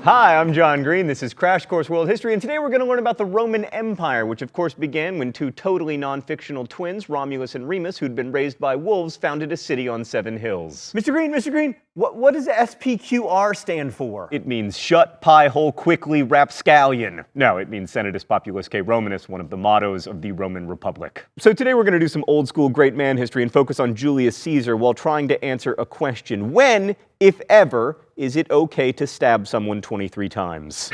Hi, I'm John Green. This is Crash Course World History, and today we're going to learn about the Roman Empire, which of course began when two totally non-fictional twins, Romulus and Remus, who'd been raised by wolves, founded a city on 7 hills. Mr. Green, what does SPQR stand for? It means shut pie hole quickly rapscallion. No, it means Senatus Populusque Romanus, one of the mottos of the Roman Republic. So today we're going to do some old school great man history and focus on Julius Caesar while trying to answer a question. When, if ever, is it okay to stab someone 23 times?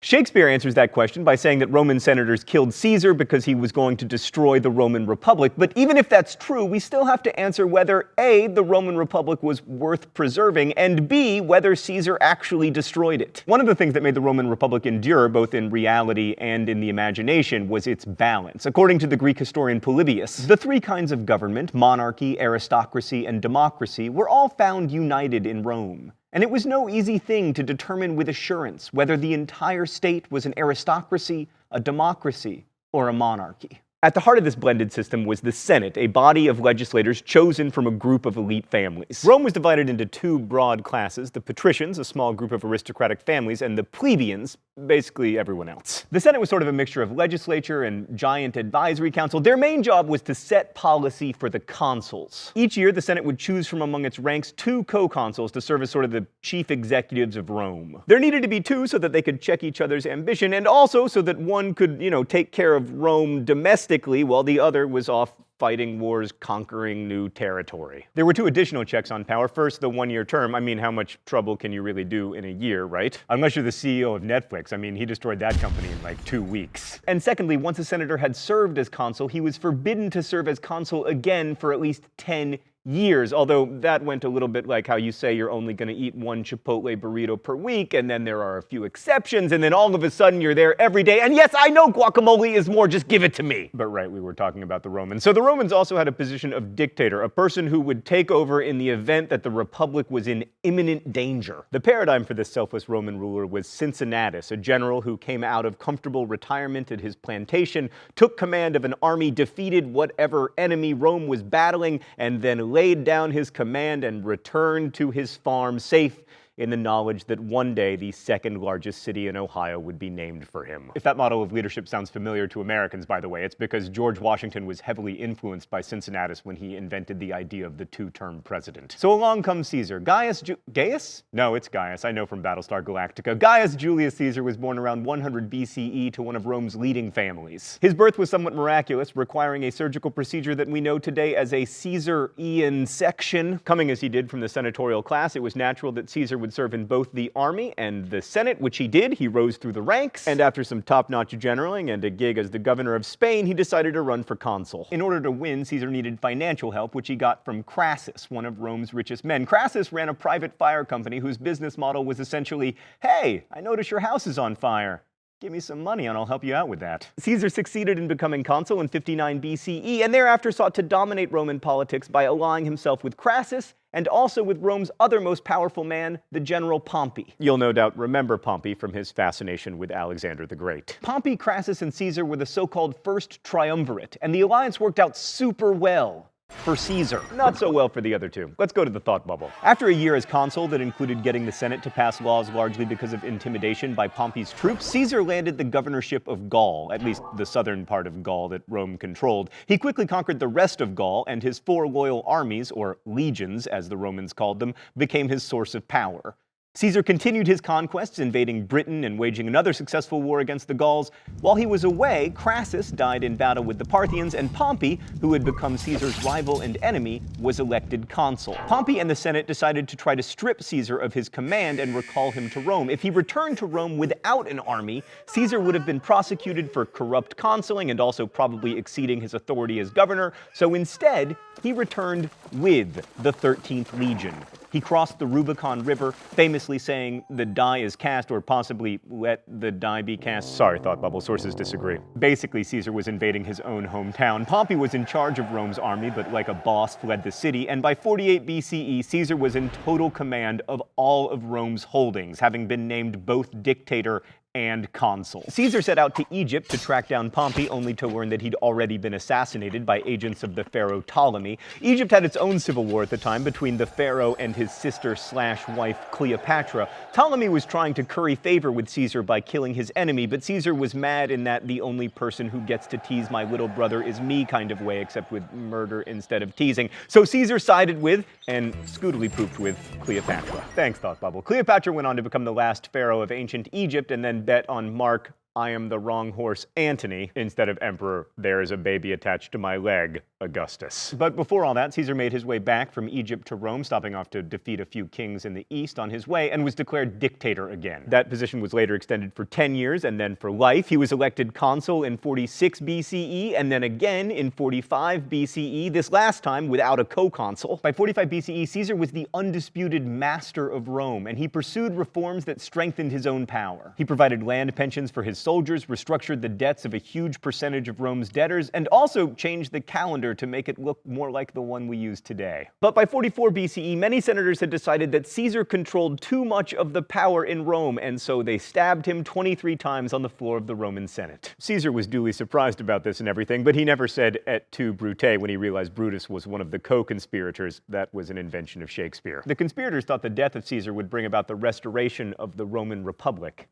Shakespeare answers that question by saying that Roman senators killed Caesar because he was going to destroy the Roman Republic. But even if that's true, we still have to answer whether A, the Roman Republic was worth preserving, and B, whether Caesar actually destroyed it. One of the things that made the Roman Republic endure, both in reality and in the imagination, was its balance. According to the Greek historian Polybius, the 3 kinds of government, monarchy, aristocracy, and democracy, were all found united in Rome. And it was no easy thing to determine with assurance whether the entire state was an aristocracy, a democracy, or a monarchy. At the heart of this blended system was the Senate, a body of legislators chosen from a group of elite families. Rome was divided into 2 broad classes: the patricians, a small group of aristocratic families, and the plebeians, basically everyone else. The Senate was sort of a mixture of legislature and giant advisory council. Their main job was to set policy for the consuls. Each year, the Senate would choose from among its ranks 2 co-consuls to serve as sort of the chief executives of Rome. There needed to be 2 so that they could check each other's ambition, and also so that one could, take care of Rome domestically while the other was off fighting wars, conquering new territory. There were 2 additional checks on power. First, the 1-year term. I mean, how much trouble can you really do in a year, right? Unless you're the CEO of Netflix. I mean, he destroyed that company in like 2 weeks. And secondly, once a senator had served as consul, he was forbidden to serve as consul again for at least 10 years, although that went a little bit like how you say you're only going to eat 1 Chipotle burrito per week, and then there are a few exceptions, and then all of a sudden you're there every day, and yes, I know guacamole is more, just give it to me. But right, we were talking about the Romans. So the Romans also had a position of dictator, a person who would take over in the event that the Republic was in imminent danger. The paradigm for this selfless Roman ruler was Cincinnatus, a general who came out of comfortable retirement at his plantation, took command of an army, defeated whatever enemy Rome was battling, and then laid down his command and returned to his farm safe in the knowledge that one day the 2nd largest city in Ohio would be named for him. If that model of leadership sounds familiar to Americans, by the way, it's because George Washington was heavily influenced by Cincinnatus when he invented the idea of the 2-term president. So along comes Caesar. Gaius? No, it's Gaius. I know from Battlestar Galactica. Gaius Julius Caesar was born around 100 BCE to one of Rome's leading families. His birth was somewhat miraculous, requiring a surgical procedure that we know today as a Caesarian section. Coming as he did from the senatorial class, it was natural that Caesar would serve in both the army and the Senate, which he did. He rose through the ranks, and after some top-notch generaling and a gig as the governor of Spain, he decided to run for consul. In order to win, Caesar needed financial help, which he got from Crassus, one of Rome's richest men. Crassus ran a private fire company whose business model was essentially, hey, I notice your house is on fire. Give me some money and I'll help you out with that. Caesar succeeded in becoming consul in 59 BCE and thereafter sought to dominate Roman politics by allying himself with Crassus and also with Rome's other most powerful man, the general Pompey. You'll no doubt remember Pompey from his fascination with Alexander the Great. Pompey, Crassus, and Caesar were the so-called First Triumvirate, and the alliance worked out super well for Caesar. Not so well for the other 2. Let's go to the thought bubble. After a year as consul that included getting the Senate to pass laws largely because of intimidation by Pompey's troops, Caesar landed the governorship of Gaul, at least the southern part of Gaul that Rome controlled. He quickly conquered the rest of Gaul, and his 4 loyal armies, or legions as the Romans called them, became his source of power. Caesar continued his conquests, invading Britain and waging another successful war against the Gauls. While he was away, Crassus died in battle with the Parthians, and Pompey, who had become Caesar's rival and enemy, was elected consul. Pompey and the Senate decided to try to strip Caesar of his command and recall him to Rome. If he returned to Rome without an army, Caesar would have been prosecuted for corrupt consuling and also probably exceeding his authority as governor, so instead, he returned with the 13th Legion. He crossed the Rubicon River, famously saying, "The die is cast," or possibly, "Let the die be cast." Sorry, Thought Bubble, sources disagree. Basically, Caesar was invading his own hometown. Pompey was in charge of Rome's army, but like a boss fled the city, and by 48 BCE, Caesar was in total command of all of Rome's holdings, having been named both dictator and consul. Caesar set out to Egypt to track down Pompey, only to learn that he'd already been assassinated by agents of the pharaoh Ptolemy. Egypt had its own civil war at the time between the pharaoh and his sister/wife Cleopatra. Ptolemy was trying to curry favor with Caesar by killing his enemy, but Caesar was mad in that the only person who gets to tease my little brother is me kind of way, except with murder instead of teasing. So Caesar sided with, and scootily pooped with, Cleopatra. Thanks, Thought Bubble. Cleopatra went on to become the last pharaoh of ancient Egypt and then bet on Mark, I am the wrong horse, Antony, instead of Emperor, there is a baby attached to my leg, Augustus. But before all that, Caesar made his way back from Egypt to Rome, stopping off to defeat a few kings in the east on his way, and was declared dictator again. That position was later extended for 10 years and then for life. He was elected consul in 46 BCE and then again in 45 BCE, this last time without a co-consul. By 45 BCE, Caesar was the undisputed master of Rome, and he pursued reforms that strengthened his own power. He provided land pensions for his soldiers, restructured the debts of a huge percentage of Rome's debtors, and also changed the calendar to make it look more like the one we use today. But by 44 BCE, many senators had decided that Caesar controlled too much of the power in Rome, and so they stabbed him 23 times on the floor of the Roman Senate. Caesar was duly surprised about this and everything, but he never said et tu, Brute, when he realized Brutus was one of the co-conspirators. That was an invention of Shakespeare. The conspirators thought the death of Caesar would bring about the restoration of the Roman Republic.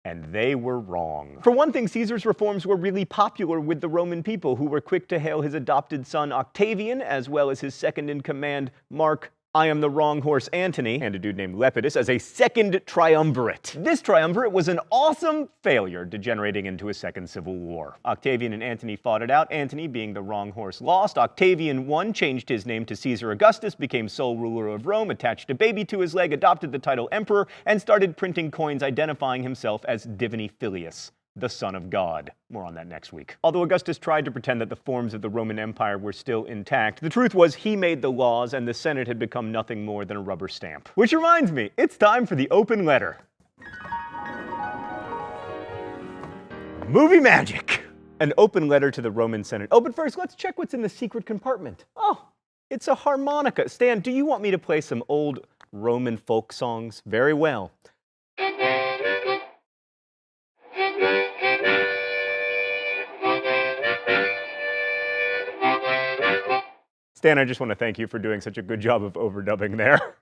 And they were wrong. For one thing, Caesar's reforms were really popular with the Roman people, who were quick to hail his adopted son Octavian, as well as his second-in-command, Mark, I am the wrong horse, Antony, and a dude named Lepidus, as a second triumvirate. This triumvirate was an awesome failure, degenerating into a second civil war. Octavian and Antony fought it out. Antony, being the wrong horse, lost. Octavian won, changed his name to Caesar Augustus, became sole ruler of Rome, attached a baby to his leg, adopted the title emperor, and started printing coins identifying himself as Divini Filius, the Son of God. More on that next week. Although Augustus tried to pretend that the forms of the Roman Empire were still intact, the truth was he made the laws and the Senate had become nothing more than a rubber stamp. Which reminds me, it's time for the open letter. Movie magic! An open letter to the Roman Senate. Oh, but first, let's check what's in the secret compartment. Oh, it's a harmonica. Stan, do you want me to play some old Roman folk songs? Very well. Stan, I just want to thank you for doing such a good job of overdubbing there.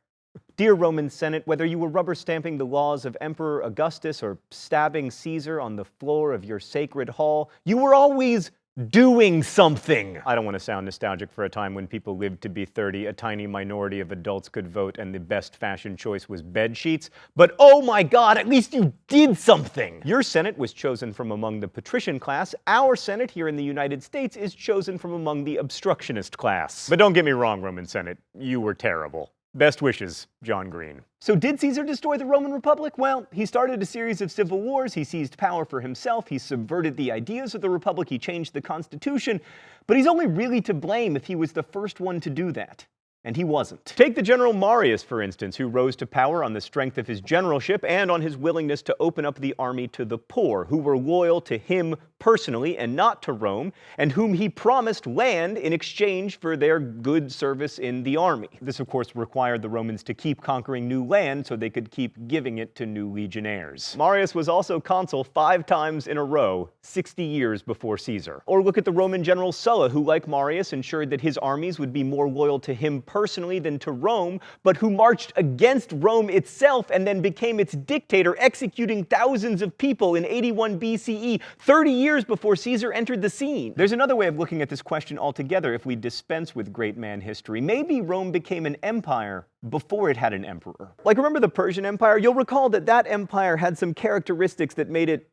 Dear Roman Senate, whether you were rubber stamping the laws of Emperor Augustus or stabbing Caesar on the floor of your sacred hall, you were always doing something. I don't want to sound nostalgic for a time when people lived to be 30, a tiny minority of adults could vote, and the best fashion choice was bed sheets. But oh my God, at least you did something! Your Senate was chosen from among the patrician class. Our Senate here in the United States is chosen from among the obstructionist class. But don't get me wrong, Roman Senate, you were terrible. Best wishes, John Green. So did Caesar destroy the Roman Republic? Well, he started a series of civil wars, he seized power for himself, he subverted the ideas of the Republic, he changed the Constitution, but he's only really to blame if he was the first one to do that. And he wasn't. Take the general Marius, for instance, who rose to power on the strength of his generalship and on his willingness to open up the army to the poor, who were loyal to him personally and not to Rome, and whom he promised land in exchange for their good service in the army. This, of course, required the Romans to keep conquering new land so they could keep giving it to new legionnaires. Marius was also consul 5 times in a row, 60 years before Caesar. Or look at the Roman general Sulla, who, like Marius, ensured that his armies would be more loyal to him personally than to Rome, but who marched against Rome itself and then became its dictator, executing thousands of people in 81 BCE, 30 years before Caesar entered the scene. There's another way of looking at this question altogether if we dispense with great man history. Maybe Rome became an empire before it had an emperor. Like, remember the Persian Empire? You'll recall that that empire had some characteristics that made it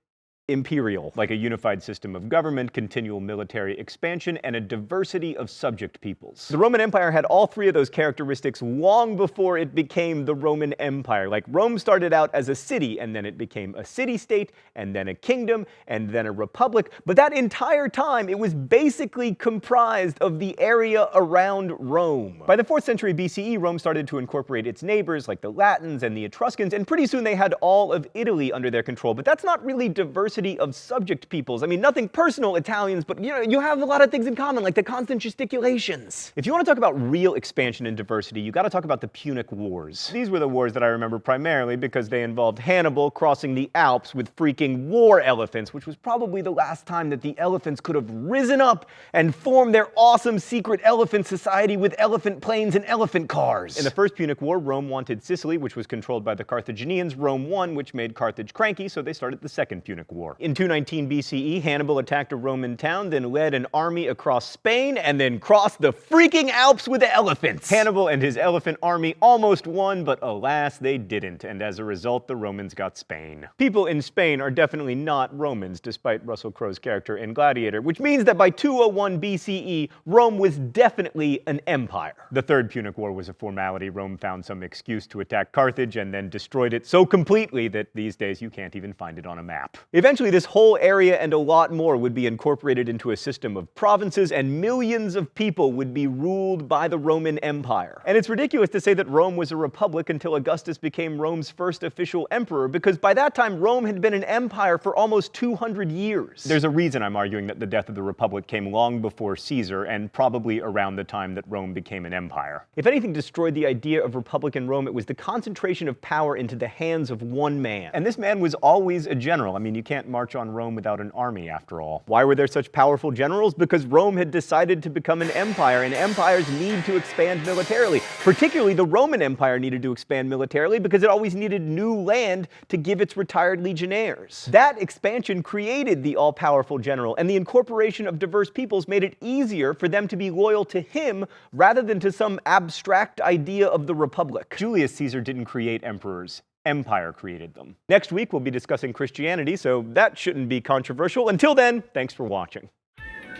imperial, like a unified system of government, continual military expansion, and a diversity of subject peoples. The Roman Empire had all 3 of those characteristics long before it became the Roman Empire. Like, Rome started out as a city, and then it became a city-state, and then a kingdom, and then a republic. But that entire time, it was basically comprised of the area around Rome. By the 4th century BCE, Rome started to incorporate its neighbors, like the Latins and the Etruscans, and pretty soon they had all of Italy under their control. But that's not really diversity diversity of subject peoples. I mean, nothing personal, Italians, but you have a lot of things in common, like the constant gesticulations. If you want to talk about real expansion and diversity, you got to talk about the Punic Wars. These were the wars that I remember primarily because they involved Hannibal crossing the Alps with freaking war elephants, which was probably the last time that the elephants could have risen up and formed their awesome secret elephant society with elephant planes and elephant cars. In the First Punic War, Rome wanted Sicily, which was controlled by the Carthaginians. Rome won, which made Carthage cranky, so they started the Second Punic War. In 219 BCE, Hannibal attacked a Roman town, then led an army across Spain, and then crossed the freaking Alps with elephants. Hannibal and his elephant army almost won, but alas, they didn't, and as a result, the Romans got Spain. People in Spain are definitely not Romans, despite Russell Crowe's character in Gladiator, which means that by 201 BCE, Rome was definitely an empire. The Third Punic War was a formality. Rome found some excuse to attack Carthage and then destroyed it so completely that these days you can't even find it on a map. Eventually, this whole area and a lot more would be incorporated into a system of provinces, and millions of people would be ruled by the Roman Empire. And it's ridiculous to say that Rome was a republic until Augustus became Rome's first official emperor, because by that time Rome had been an empire for almost 200 years. There's a reason I'm arguing that the death of the republic came long before Caesar, and probably around the time that Rome became an empire. If anything destroyed the idea of republic in Rome, it was the concentration of power into the hands of one man. And this man was always a general. I mean, you can't march on Rome without an army, after all. Why were there such powerful generals? Because Rome had decided to become an empire, and empires need to expand militarily. Particularly, the Roman Empire needed to expand militarily because it always needed new land to give its retired legionnaires. That expansion created the all-powerful general, and the incorporation of diverse peoples made it easier for them to be loyal to him rather than to some abstract idea of the republic. Julius Caesar didn't create emperors. Empire created them. Next week, we'll be discussing Christianity, so that shouldn't be controversial. Until then, thanks for watching.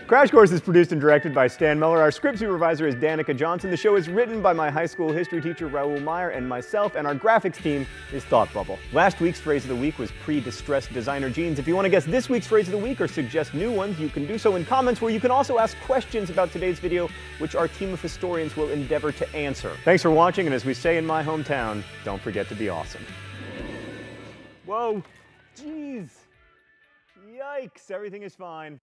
Crash Course is produced and directed by Stan Muller. Our script supervisor is Danica Johnson. The show is written by my high school history teacher, Raoul Meyer, and myself, and our graphics team is Thought Bubble. Last week's phrase of the week was pre-distressed designer jeans. If you want to guess this week's phrase of the week or suggest new ones, you can do so in comments, where you can also ask questions about today's video, which our team of historians will endeavor to answer. Thanks for watching, and as we say in my hometown, don't forget to be awesome. Whoa, jeez, yikes, everything is fine.